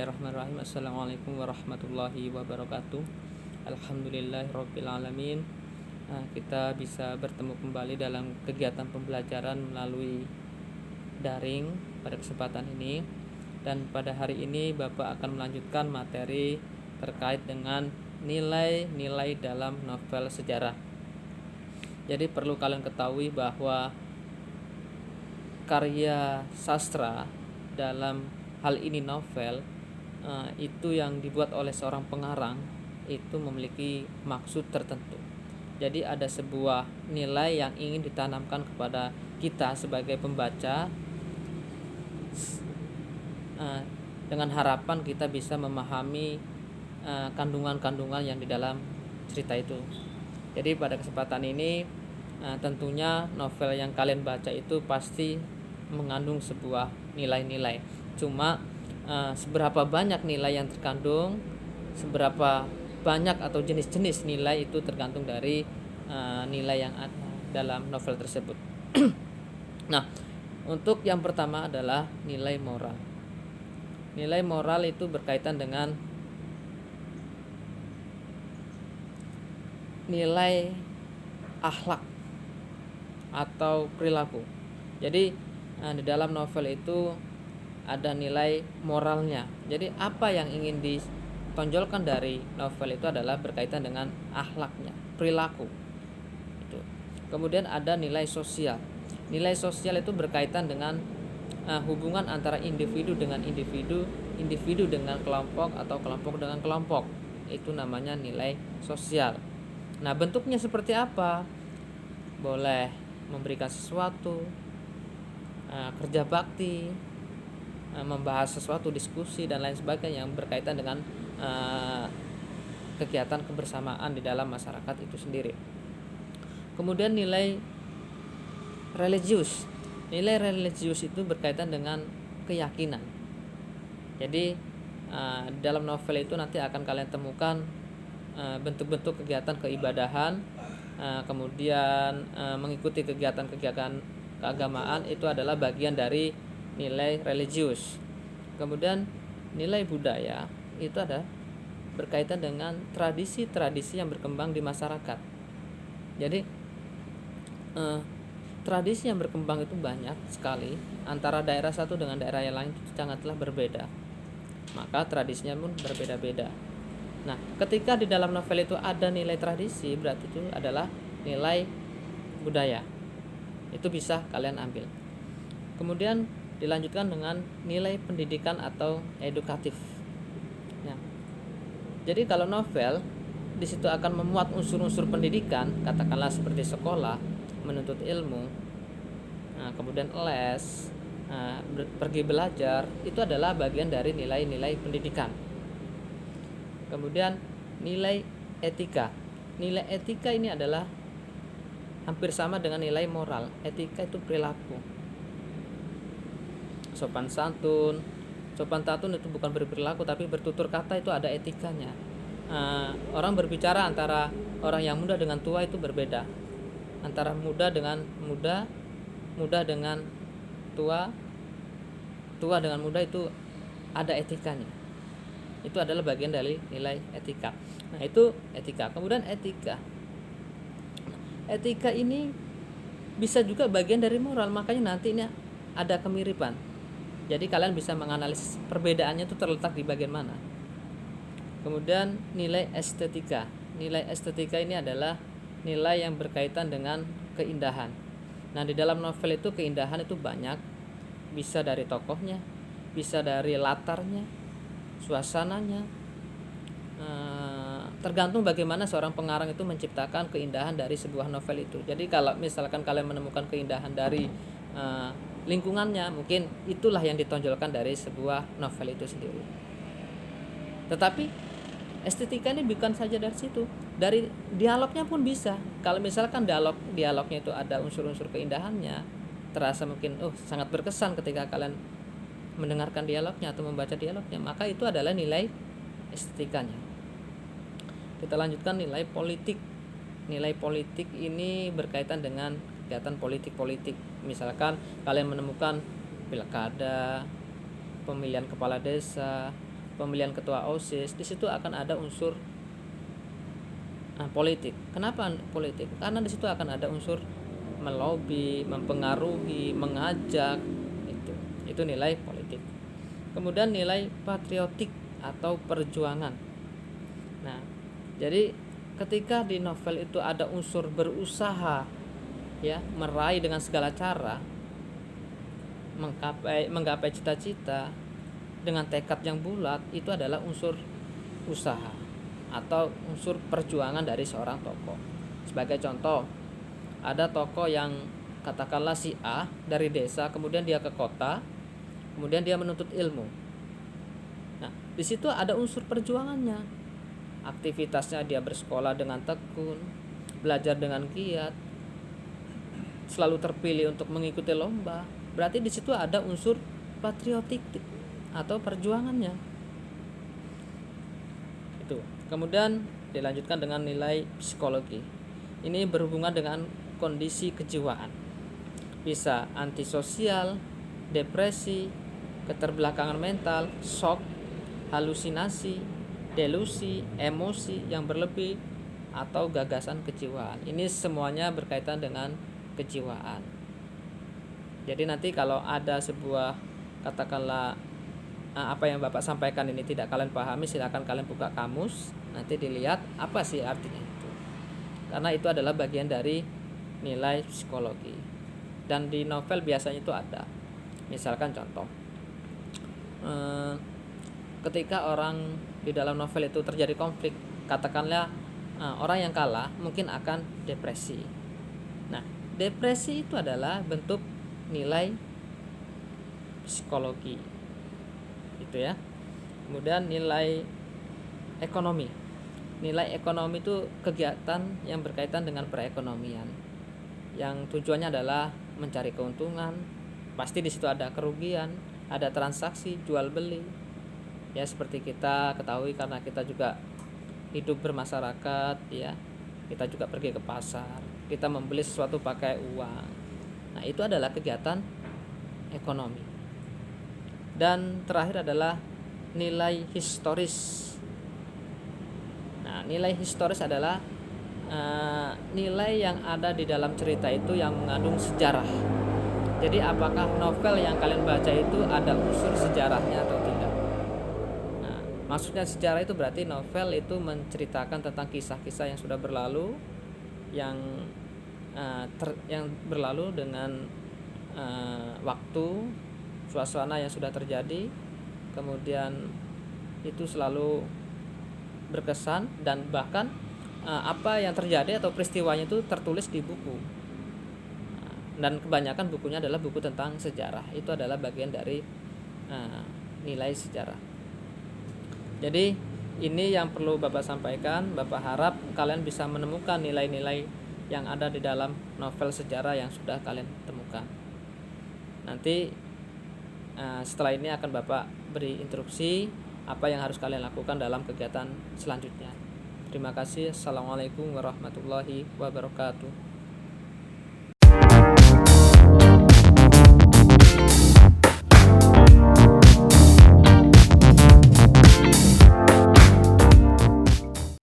Bismillahirrahmanirrahim. Assalamualaikum warahmatullahi wabarakatuh. Alhamdulillahirabbil alamin. Kita bisa bertemu kembali dalam kegiatan pembelajaran melalui daring pada kesempatan ini. Dan pada hari ini Bapak akan melanjutkan materi terkait dengan nilai-nilai dalam novel sejarah. Jadi perlu kalian ketahui bahwa karya sastra dalam hal ini novel itu yang dibuat oleh seorang pengarang itu memiliki maksud tertentu. Jadi ada sebuah nilai yang ingin ditanamkan kepada kita sebagai pembaca dengan harapan kita bisa memahami kandungan-kandungan yang di dalam cerita itu. Jadi pada kesempatan ini tentunya novel yang kalian baca itu pasti mengandung sebuah nilai-nilai. Cuma seberapa banyak nilai yang terkandung, seberapa banyak atau jenis-jenis nilai itu tergantung dari nilai yang ada dalam novel tersebut. Nah, untuk yang pertama adalah nilai moral. Nilai moral itu berkaitan dengan nilai akhlak atau perilaku. Jadi di dalam novel itu ada nilai moralnya. Jadi apa yang ingin ditonjolkan dari novel itu adalah berkaitan dengan akhlaknya, perilaku. Itu. Kemudian ada nilai sosial. Nilai sosial itu berkaitan dengan hubungan antara individu dengan individu, individu dengan kelompok atau kelompok dengan kelompok. Itu namanya nilai sosial. Nah, bentuknya seperti apa? Boleh memberikan sesuatu, kerja bakti, membahas sesuatu, diskusi dan lain sebagainya yang berkaitan dengan kegiatan kebersamaan di dalam masyarakat itu sendiri. Kemudian nilai religius. Nilai religius itu berkaitan dengan keyakinan. Jadi dalam novel itu nanti akan kalian temukan bentuk-bentuk kegiatan keibadahan, kemudian mengikuti kegiatan-kegiatan keagamaan itu adalah bagian dari nilai religius. Kemudian nilai budaya itu ada berkaitan dengan tradisi-tradisi yang berkembang di masyarakat. Jadi tradisi yang berkembang itu banyak sekali antara daerah satu dengan daerah yang lain itu sangatlah berbeda. Maka tradisinya pun berbeda-beda. Nah, ketika di dalam novel itu ada nilai tradisi, berarti itu adalah nilai budaya. Itu bisa kalian ambil. Kemudian dilanjutkan dengan nilai pendidikan atau edukatif. Nah, jadi kalau novel di situ akan memuat unsur-unsur pendidikan, katakanlah seperti sekolah, menuntut ilmu, kemudian les, pergi belajar, itu adalah bagian dari nilai-nilai pendidikan. Kemudian nilai etika. Nilai etika ini adalah hampir sama dengan nilai moral. Etika itu perilaku. Sopan santun itu bukan berperilaku tapi bertutur kata, itu ada etikanya. Orang berbicara antara orang yang muda dengan tua itu berbeda. Antara muda dengan tua, tua dengan muda itu ada etikanya. Itu adalah bagian dari nilai etika. Nah, itu etika. Kemudian etika. Etika ini bisa juga bagian dari moral, makanya nanti ini ada kemiripan. Jadi kalian bisa menganalisis perbedaannya itu terletak di bagian mana. Kemudian nilai estetika. Nilai estetika ini adalah nilai yang berkaitan dengan keindahan. Nah, di dalam novel itu keindahan itu banyak. Bisa dari tokohnya, bisa dari latarnya, suasananya. Tergantung bagaimana seorang pengarang itu menciptakan keindahan dari sebuah novel itu. Jadi kalau misalkan kalian menemukan keindahan dari lingkungannya, mungkin itulah yang ditonjolkan dari sebuah novel itu sendiri. Tetapi estetika ini bukan saja dari situ, dari dialognya pun bisa. Kalau misalkan dialognya itu ada unsur-unsur keindahannya, terasa mungkin sangat berkesan ketika kalian mendengarkan dialognya atau membaca dialognya, maka itu adalah nilai estetikanya. Kita lanjutkan nilai politik. Nilai politik ini berkaitan dengan kegiatan politik. Misalkan kalian menemukan pilkada, pemilihan kepala desa, pemilihan ketua OSIS, di situ akan ada unsur politik. Kenapa politik? Karena di situ akan ada unsur melobi, mempengaruhi, mengajak, itu nilai politik. Kemudian nilai patriotik atau perjuangan. Nah, jadi ketika di novel itu ada unsur berusaha, ya, meraih dengan segala cara, menggapai cita-cita dengan tekad yang bulat, itu adalah unsur usaha atau unsur perjuangan dari seorang tokoh. Sebagai contoh, ada tokoh yang katakanlah si A dari desa, kemudian dia ke kota, kemudian dia menuntut ilmu. Nah, di situ ada unsur perjuangannya. Aktivitasnya dia bersekolah dengan tekun, belajar dengan giat, selalu terpilih untuk mengikuti lomba. Berarti di situ ada unsur patriotik atau perjuangannya. Itu. Kemudian dilanjutkan dengan nilai psikologi. Ini berhubungan dengan kondisi kejiwaan. Bisa antisosial, depresi, keterbelakangan mental, shock, halusinasi, delusi, emosi yang berlebih, atau gagasan kejiwaan. Ini semuanya berkaitan dengan kejiwaan. Jadi nanti kalau ada sebuah, katakanlah apa yang Bapak sampaikan ini tidak kalian pahami, silakan kalian buka kamus, nanti dilihat apa sih artinya itu. Karena itu adalah bagian dari nilai psikologi. Dan di novel biasanya itu ada. Misalkan contoh, ketika orang di dalam novel itu terjadi konflik, katakanlah orang yang kalah mungkin akan depresi. Nah, depresi itu adalah bentuk nilai psikologi, itu ya. Kemudian nilai ekonomi. Nilai ekonomi itu kegiatan yang berkaitan dengan perekonomian, yang tujuannya adalah mencari keuntungan. Pasti di situ ada kerugian, ada transaksi jual beli. Ya, seperti kita ketahui karena kita juga hidup bermasyarakat, ya. Kita juga pergi ke pasar, kita membeli sesuatu pakai uang. Nah, itu adalah kegiatan ekonomi. Dan terakhir adalah nilai historis. Nah, nilai historis adalah nilai yang ada di dalam cerita itu yang mengandung sejarah. Jadi apakah novel yang kalian baca itu ada unsur sejarahnya atau tidak? Nah, maksudnya sejarah itu berarti novel itu menceritakan tentang kisah-kisah yang sudah berlalu, yang berlalu dengan waktu, suasana yang sudah terjadi, kemudian itu selalu berkesan, dan bahkan apa yang terjadi atau peristiwanya itu tertulis di buku. Dan kebanyakan bukunya adalah buku tentang sejarah. Itu adalah bagian dari nilai sejarah. Jadi ini yang perlu Bapak sampaikan. Bapak harap kalian bisa menemukan nilai-nilai yang ada di dalam novel sejarah yang sudah kalian temukan. Nanti setelah ini akan Bapak beri instruksi apa yang harus kalian lakukan dalam kegiatan selanjutnya. Terima kasih. Assalamualaikum warahmatullahi wabarakatuh.